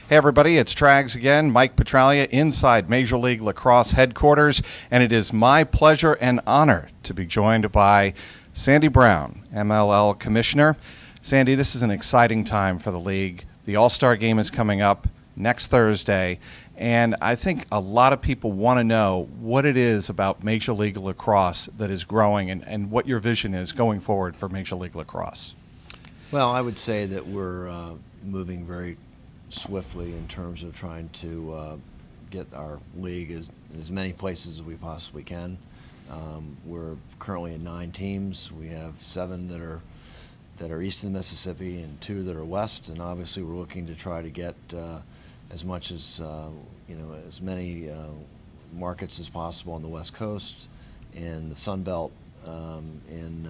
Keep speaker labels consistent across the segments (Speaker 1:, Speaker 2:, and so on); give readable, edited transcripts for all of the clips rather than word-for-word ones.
Speaker 1: Hey everybody, it's Trags again, Mike Petraglia inside Major League Lacrosse headquarters, and it is my pleasure and honor to be joined by Sandy Brown, MLL Commissioner. Sandy, this is an exciting time for the league. The All-Star Game is coming up next Thursday, and I think a lot of people want to know what it is about Major League Lacrosse that is growing and what your vision is going forward for Major League Lacrosse.
Speaker 2: Well, I would say that we're moving very swiftly in terms of trying to get our league in as many places as we possibly can. We're currently at 9 teams. We have 7 that are east of the Mississippi and 2 that are west, and obviously we're looking to try to get as much as as many markets as possible on the West Coast, in the Sun Belt, in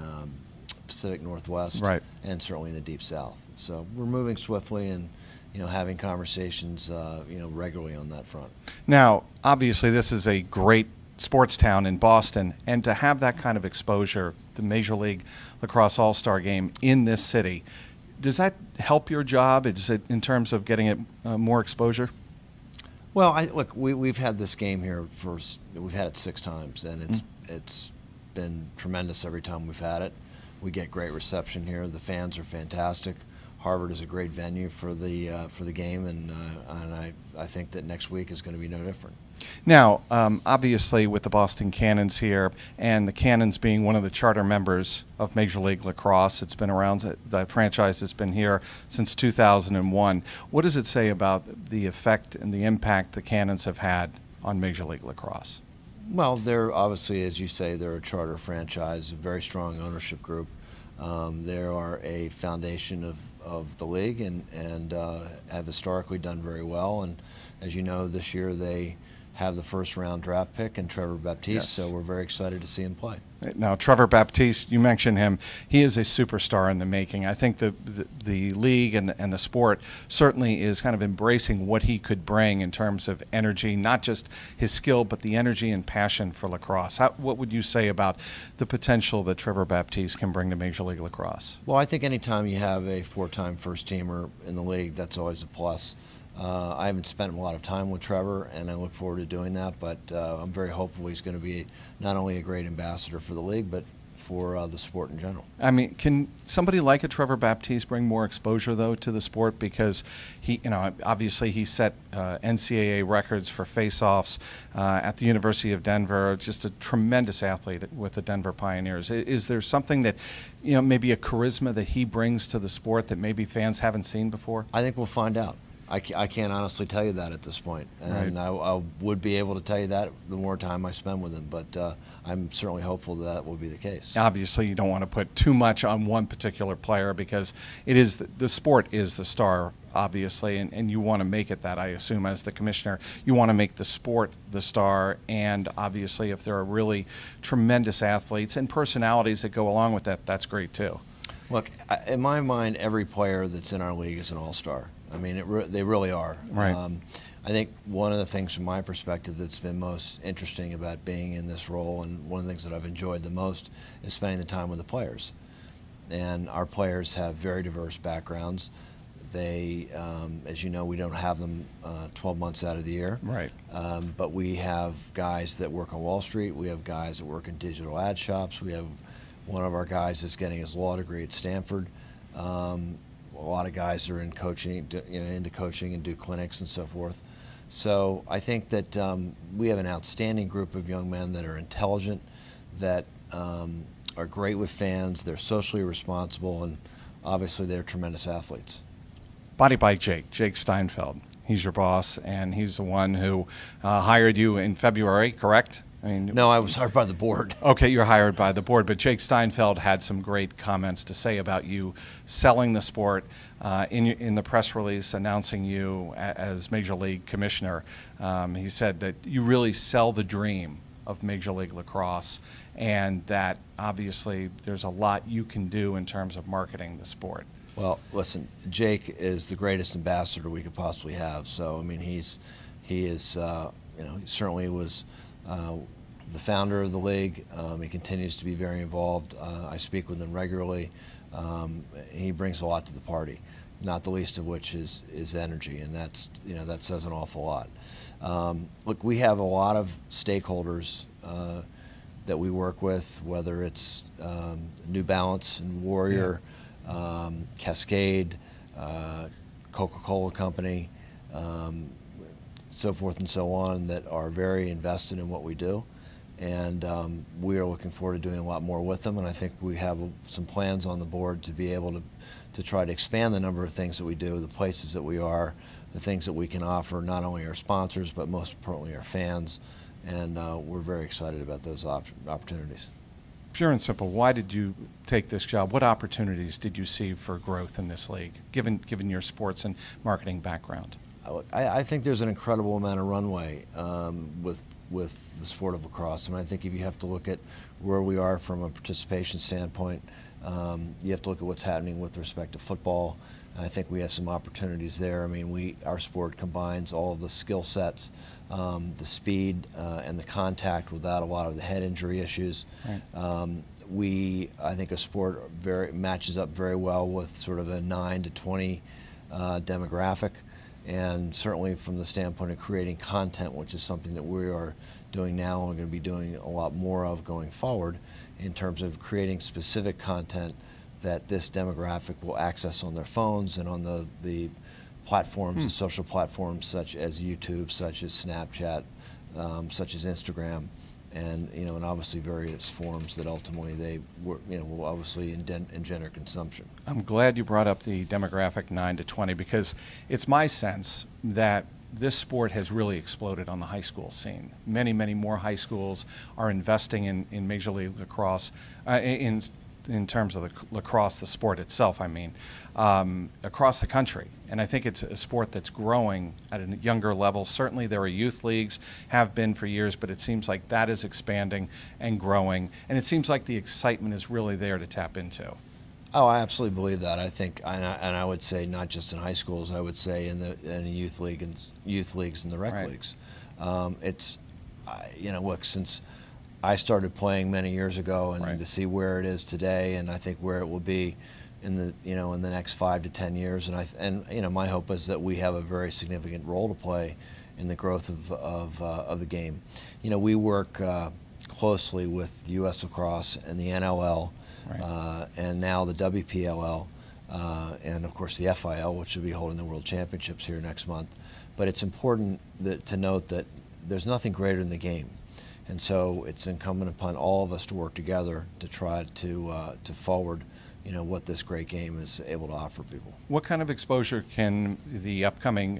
Speaker 2: Pacific Northwest,
Speaker 1: right,
Speaker 2: and certainly in the Deep South. So we're moving swiftly and having conversations regularly on that front.
Speaker 1: Now, obviously, this is a great sports town in Boston, and to have that kind of exposure, the Major League Lacrosse All-Star Game in this city, does that help your job? Is it in terms of getting it more exposure?
Speaker 2: Well, look, we've had this game here we've had it 6 times, and it's been tremendous every time we've had it. We get great reception here. The fans are fantastic. Harvard is a great venue for the game, and I think that next week is going to be no different.
Speaker 1: Now, obviously, with the Boston Cannons here, and the Cannons being one of the charter members of Major League Lacrosse, it's been around. The franchise has been here since 2001. What does it say about the effect and the impact the Cannons have had on Major League Lacrosse?
Speaker 2: Well, they're obviously, as you say, they're a charter franchise, a very strong ownership group. They are a foundation of the league and have historically done very well. And as you know, this year they have the first-round draft pick in Trevor Baptiste,
Speaker 1: yes.
Speaker 2: So we're very excited to see him play.
Speaker 1: Now, Trevor Baptiste, you mentioned him. He is a superstar in the making. I think the league and the sport certainly is kind of embracing what he could bring in terms of energy, not just his skill, but the energy and passion for lacrosse. What would you say about the potential that Trevor Baptiste can bring to Major League Lacrosse?
Speaker 2: Well, I think anytime you have a 4-time first-teamer in the league, that's always a plus. I haven't spent a lot of time with Trevor, and I look forward to doing that, but I'm very hopeful he's going to be not only a great ambassador for the league, but for the sport in general. I
Speaker 1: mean, can somebody like a Trevor Baptiste bring more exposure, though, to the sport? Because he, obviously he set NCAA records for face-offs at the University of Denver, just a tremendous athlete with the Denver Pioneers. Is there something that, maybe a charisma that he brings to the sport that maybe fans haven't seen before?
Speaker 2: I think we'll find out. I can't honestly tell you that at this point, and
Speaker 1: right.
Speaker 2: I would be able to tell you that the more time I spend with him, but I'm certainly hopeful that will be the case.
Speaker 1: Obviously, you don't want to put too much on one particular player because it is the sport is the star, obviously, and you want to make it that, I assume, as the commissioner. You want to make the sport the star, and obviously if there are really tremendous athletes and personalities that go along with that, that's great too.
Speaker 2: Look, in my mind, every player that's in our league is an all-star. I mean, they really are.
Speaker 1: Right.
Speaker 2: I think one of the things from my perspective that's been most interesting about being in this role, and one of the things that I've enjoyed the most, is spending the time with the players. And our players have very diverse backgrounds. They, as you know, we don't have them 12 months out of the year.
Speaker 1: Right.
Speaker 2: But we have guys that work on Wall Street. We have guys that work in digital ad shops. We have one of our guys that's getting his law degree at Stanford. A lot of guys are in coaching, into coaching and do clinics and so forth. So I think that we have an outstanding group of young men that are intelligent, that are great with fans, they're socially responsible, and obviously they're tremendous athletes.
Speaker 1: Body by Jake Steinfeld. He's your boss, and he's the one who hired you in February, correct?
Speaker 2: No, I was hired by the board.
Speaker 1: Okay, you're hired by the board, but Jake Steinfeld had some great comments to say about you selling the sport in the press release announcing you as Major League Commissioner. He said that you really sell the dream of Major League Lacrosse, and that obviously there's a lot you can do in terms of marketing the sport.
Speaker 2: Well, listen, Jake is the greatest ambassador we could possibly have. So, I mean, he certainly was the founder of the league. He continues to be very involved. I speak with him regularly. He brings a lot to the party. not the least of which is energy, and that's, that says an awful lot. Look, we have a lot of stakeholders that we work with, whether it's New Balance and Warrior, Cascade, Coca-Cola Company, so forth and so on, that are very invested in what we do. And we are looking forward to doing a lot more with them, and I think we have some plans on the board to be able to try to expand the number of things that we do, the places that we are, the things that we can offer not only our sponsors but most importantly our fans, and we're very excited about those opportunities.
Speaker 1: Pure and simple, why did you take this job? What opportunities did you see for growth in this league, given your sports and marketing background?
Speaker 2: I think there's an incredible amount of runway with the sport of lacrosse, and I think if you have to look at where we are from a participation standpoint, you have to look at what's happening with respect to football. And I think we have some opportunities there. I mean, our sport combines all of the skill sets, the speed, and the contact without a lot of the head injury issues. Right. I think a sport matches up very well with sort of a 9 to 20 demographic. And certainly from the standpoint of creating content, which is something that we are doing now and we're going to be doing a lot more of going forward, in terms of creating specific content that this demographic will access on their phones and on the platforms, the social platforms such as YouTube, such as Snapchat, such as Instagram, and and obviously various forms that ultimately will obviously engender consumption.
Speaker 1: I'm glad you brought up the demographic 9 to 20, because it's my sense that this sport has really exploded on the high school scene. Many, many more high schools are investing in Major League Lacrosse, in terms of the lacrosse, the sport itself, I mean, across the country. And I think it's a sport that's growing at a younger level. Certainly there are youth leagues, have been for years, but it seems like that is expanding and growing. And it seems like the excitement is really there to tap into.
Speaker 2: Oh, I absolutely believe that. I think, and I would say not just in high schools, I would say in the youth league and youth leagues and the rec leagues. Look, since I started playing many years ago, and to see where it is today, and I think where it will be in the in the next 5 to 10 years, and my hope is that we have a very significant role to play in the growth of the game. We work closely with U.S. Lacrosse and the MLL, and now the WPLL, and of course the FIL, which will be holding the World Championships here next month. But it's important to note that there's nothing greater than the game. And so it's incumbent upon all of us to work together to try to forward, what this great game is able to offer people.
Speaker 1: What kind of exposure can the upcoming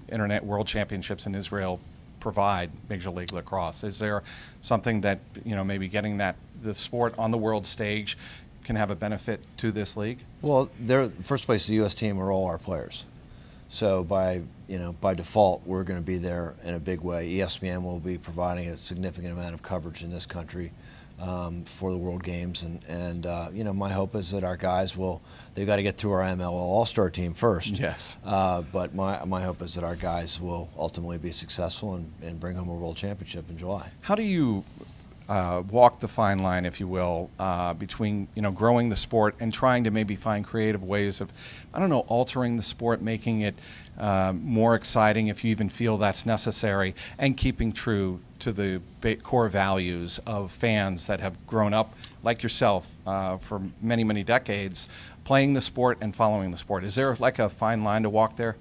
Speaker 1: Internet World Championships in Israel provide Major League Lacrosse? Is there something that maybe getting the sport on the world stage can have a benefit to this league?
Speaker 2: Well, first place, the U.S. team are all our players. So by default, we're going to be there in a big way. ESPN will be providing a significant amount of coverage in this country for the World Games, and my hope is that our guys they've got to get through our MLL All-Star team first.
Speaker 1: Yes.
Speaker 2: But my hope is that our guys will ultimately be successful and bring home a World Championship in July.
Speaker 1: How do you walk the fine line, if you will, between growing the sport and trying to maybe find creative ways of, altering the sport, making it more exciting, if you even feel that's necessary, and keeping true to the core values of fans that have grown up, like yourself, for many, many decades, playing the sport and following the sport? Is there like a fine line to walk there?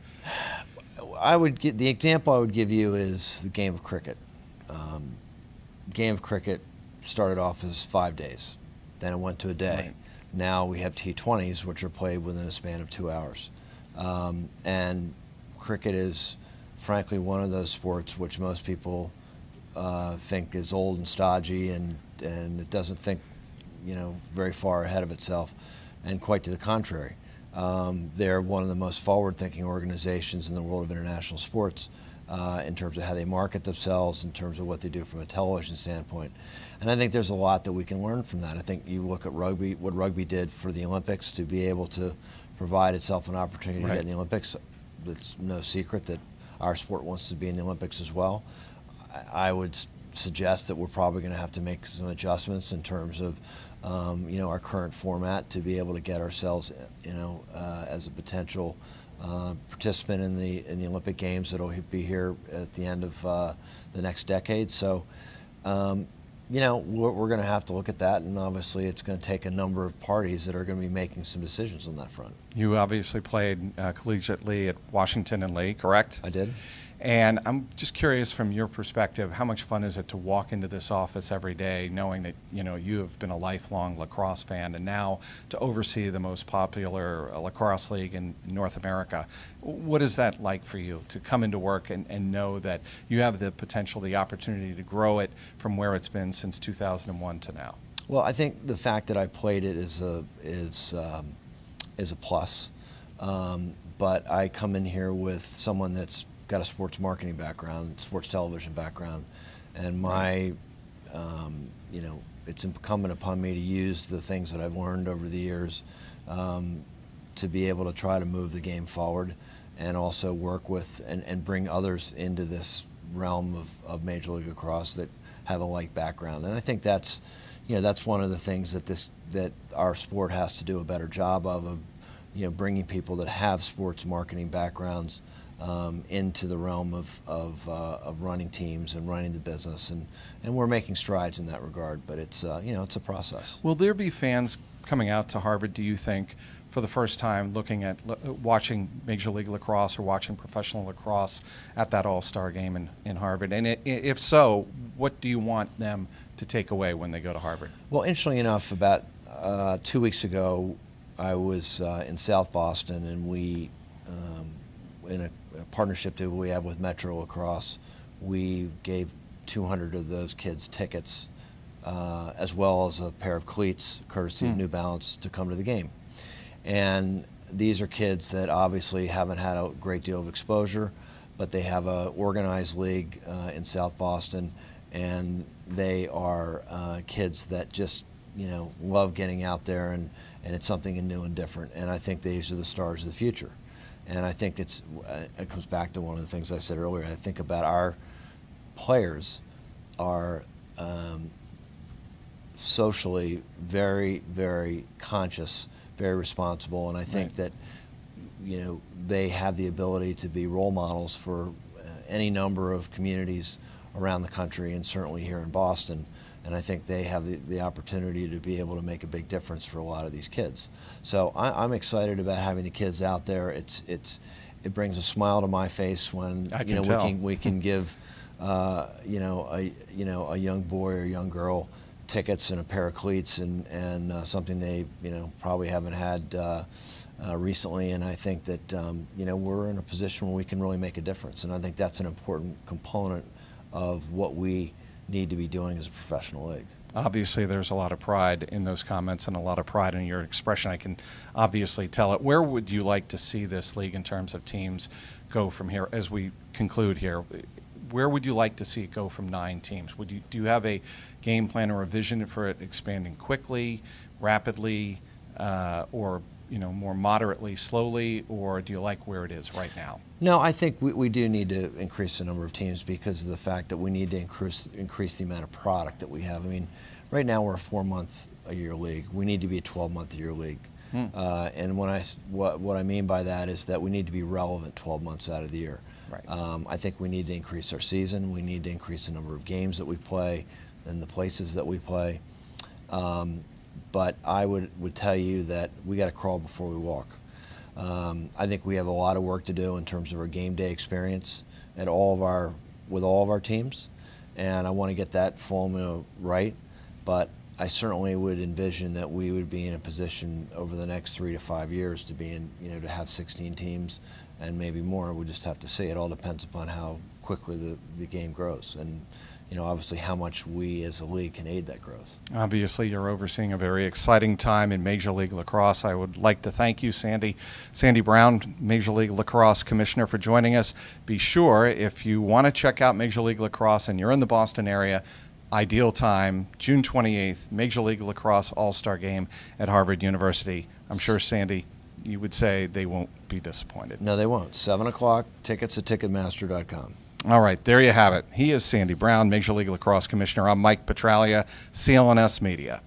Speaker 2: The example I would give you is the game of cricket. Game of cricket started off as 5 days, then it went to a day. Right. Now we have T20s, which are played within a span of 2 hours. And cricket is, frankly, one of those sports which most people think is old and stodgy, and it doesn't think, very far ahead of itself, and quite to the contrary. They're one of the most forward-thinking organizations in the world of international sports. In terms of how they market themselves, in terms of what they do from a television standpoint. And I think there's a lot that we can learn from that. I think you look at rugby, what rugby did for the Olympics to be able to provide itself an opportunity to get in the Olympics. It's no secret that our sport wants to be in the Olympics as well. I would suggest that we're probably going to have to make some adjustments in terms of our current format to be able to get ourselves as a potential participant in the Olympic Games that'll be here at the end of the next decade. So we're going to have to look at that, and obviously it's going to take a number of parties that are going to be making some decisions on that front.
Speaker 1: You obviously played collegiately at Washington and Lee, correct?
Speaker 2: I did.
Speaker 1: And I'm just curious, from your perspective, how much fun is it to walk into this office every day knowing that you have been a lifelong lacrosse fan, and now to oversee the most popular lacrosse league in North America? What is that like for you, to come into work and know that you have the potential, the opportunity to grow it from where it's been since 2001 to now?
Speaker 2: Well, I think the fact that I played it is a plus, but I come in here with someone that's got a sports marketing background, sports television background, and it's incumbent upon me to use the things that I've learned over the years to be able to try to move the game forward, and also work with and bring others into this realm of Major League Lacrosse that have a like background. And I think that's one of the things that our sport has to do a better job of bringing people that have sports marketing backgrounds into the realm of running teams and running the business, and we're making strides in that regard. But it's it's a process.
Speaker 1: Will there be fans coming out to Harvard, do you think, for the first time, looking at watching Major League Lacrosse or watching professional lacrosse at that All-Star game in Harvard? And if so, what do you want them to take away when they go to Harvard?
Speaker 2: Well, interestingly enough, about 2 weeks ago, I was in South Boston, and we, in a partnership that we have with Metro Lacrosse, we gave 200 of those kids tickets, as well as a pair of cleats, courtesy of New Balance, to come to the game. And these are kids that obviously haven't had a great deal of exposure, but they have an organized league in South Boston, and they are kids that just love getting out there, and it's something new and different. And I think these are the stars of the future. And I think it comes back to one of the things I said earlier. I think about our players are socially very, very conscious, very responsible, and I think that they have the ability to be role models for any number of communities around the country, and certainly here in Boston. And I think they have the opportunity to be able to make a big difference for a lot of these kids. So I'm excited about having the kids out there. It brings a smile to my face when we can give a young boy or young girl tickets and a pair of cleats and something they probably haven't had recently. And I think that we're in a position where we can really make a difference. And I think that's an important component of what we need to be doing as a professional league.
Speaker 1: Obviously, there's a lot of pride in those comments and a lot of pride in your expression. I can obviously tell it. Where would you like to see this league in terms of teams go from here as we conclude here? Where would you like to see it go from 9 teams? Do you have a game plan or a vision for it expanding quickly, rapidly, or more moderately, slowly, or do you like where it is right now?
Speaker 2: No, I think we do need to increase the number of teams because of the fact that we need to increase the amount of product that we have. I mean, right now we're a 4-month-a-year league. We need to be a 12-month-a-year league. And what I mean by that is that we need to be relevant 12 months out of the year.
Speaker 1: Right.
Speaker 2: I think we need to increase our season. We need to increase the number of games that we play and the places that we play. But I would tell you that we got to crawl before we walk. I think we have a lot of work to do in terms of our game day experience with all of our teams, and I want to get that formula right. But I certainly would envision that we would be in a position over the next 3 to 5 years to be in, to have 16 teams and maybe more. We just have to see. It all depends upon how quickly the game grows, and obviously how much we as a league can aid that growth.
Speaker 1: Obviously, you're overseeing a very exciting time in Major League Lacrosse. I would like to thank you, Sandy Brown, Major League Lacrosse Commissioner, for joining us. Be sure, if you want to check out Major League Lacrosse and you're in the Boston area, ideal time, June 28th, Major League Lacrosse All-Star Game at Harvard University. I'm sure, Sandy, you would say they won't be disappointed.
Speaker 2: No, they won't. 7 o'clock, tickets at Ticketmaster.com.
Speaker 1: All right, there you have it. He is Sandy Brown, Major League Lacrosse Commissioner. I'm Mike Petraglia, CLNS Media.